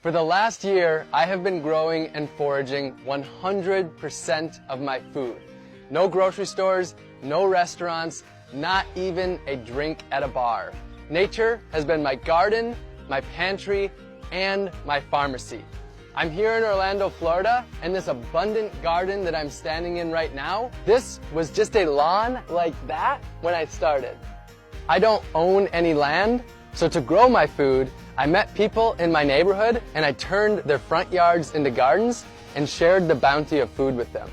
For the last year, I have been growing and foraging 100% of my food. No grocery stores, no restaurants, not even a drink at a bar. Nature has been my garden, my pantry, and my pharmacy. I'm here in Orlando, Florida, and this abundant garden that I'm standing in right now, this was just a lawn like that when I started. I don't own any land, so to grow my food, I met people in my neighborhood and I turned their front yards into gardens and shared the bounty of food with them.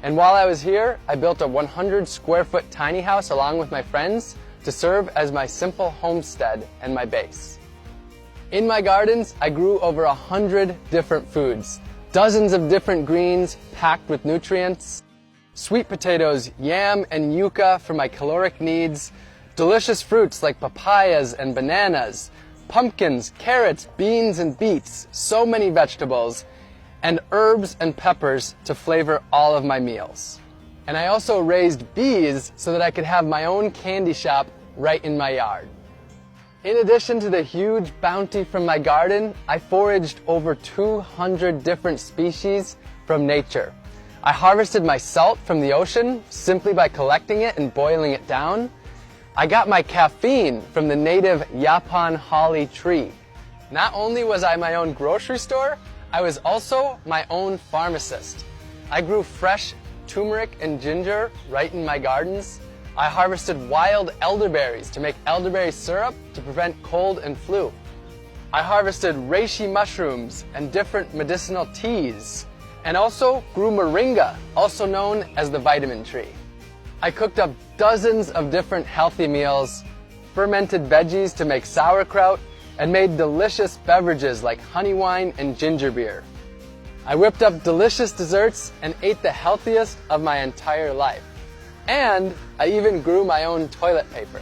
And while I was here, I built a 100 square foot tiny house along with my friends to serve as my simple homestead and my base. In my gardens, I grew over 100 different foods, dozens of different greens packed with nutrients, sweet potatoes, yam, and yucca for my caloric needs, delicious fruits like papayas and bananas, pumpkins, carrots, beans, and beets, so many vegetables, and herbs and peppers to flavor all of my meals. And I also raised bees so that I could have my own candy shop right in my yard. In addition to the huge bounty from my garden, I foraged over 200 different species from nature. I harvested my salt from the ocean simply by collecting it and boiling it down. I got my caffeine from the native Yaupon holly tree. Not only was I my own grocery store, I was also my own pharmacist. I grew fresh turmeric and ginger right in my gardens. I harvested wild elderberries to make elderberry syrup to prevent cold and flu. I harvested reishi mushrooms and different medicinal teas, and also grew moringa, also known as the vitamin tree. I cooked up dozens of different healthy meals, fermented veggies to make sauerkraut, and made delicious beverages like honey wine and ginger beer. I whipped up delicious desserts and ate the healthiest of my entire life. And I even grew my own toilet paper.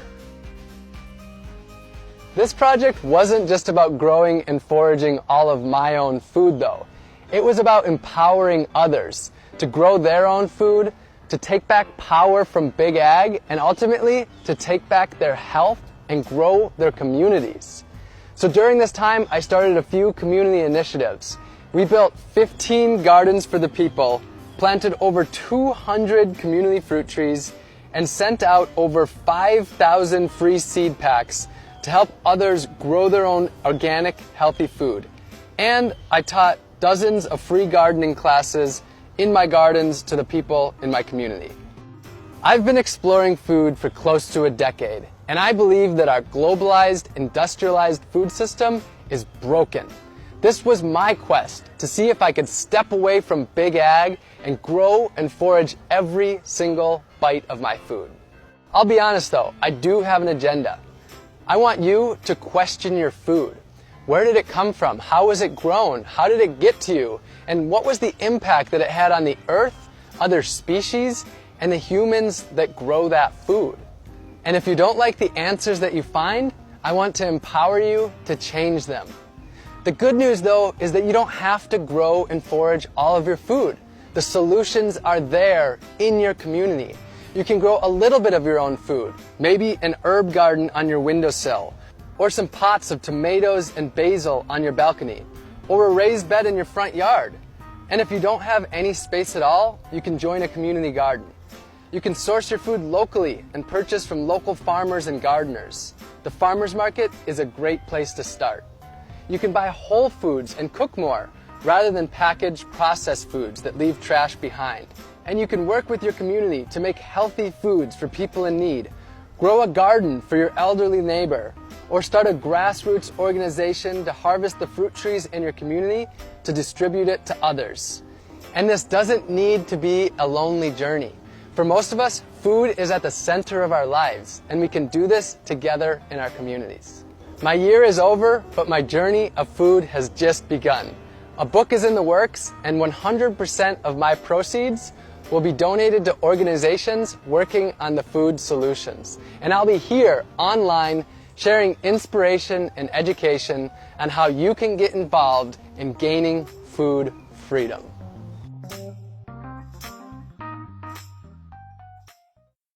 This project wasn't just about growing and foraging all of my own food though. It was about empowering others to grow their own food, to take back power from Big Ag, and ultimately to take back their health and grow their communities. So during this time, I started a few community initiatives. We built 15 gardens for the people, planted over 200 community fruit trees, and sent out over 5,000 free seed packs to help others grow their own organic, healthy food. And I taught dozens of free gardening classes in my gardens to the people in my community. I've been exploring food for close to a decade, and I believe that our globalized, industrialized food system is broken. This was my quest to see if I could step away from Big Ag and grow and forage every single bite of my food. I'll be honest though, I do have an agenda. I want you to question your food. Where did it come from? How was it grown? How did it get to you? And what was the impact that it had on the earth, other species, and the humans that grow that food? And if you don't like the answers that you find, I want to empower you to change them. The good news though is that you don't have to grow and forage all of your food. The solutions are there in your community. You can grow a little bit of your own food, maybe an herb garden on your windowsill, or some pots of tomatoes and basil on your balcony, or a raised bed in your front yard. And if you don't have any space at all, you can join a community garden. You can source your food locally and purchase from local farmers and gardeners. The farmers market is a great place to start. You can buy whole foods and cook more, rather than packaged processed foods that leave trash behind. And you can work with your community to make healthy foods for people in need. Grow a garden for your elderly neighbor, or start a grassroots organization to harvest the fruit trees in your community to distribute it to others. And this doesn't need to be a lonely journey. For most of us, food is at the center of our lives, and we can do this together in our communities. My year is over, but my journey of food has just begun. A book is in the works, and 100% of my proceeds will be donated to organizations working on the food solutions. And I'll be here online sharing inspiration and education on how you can get involved in gaining food freedom.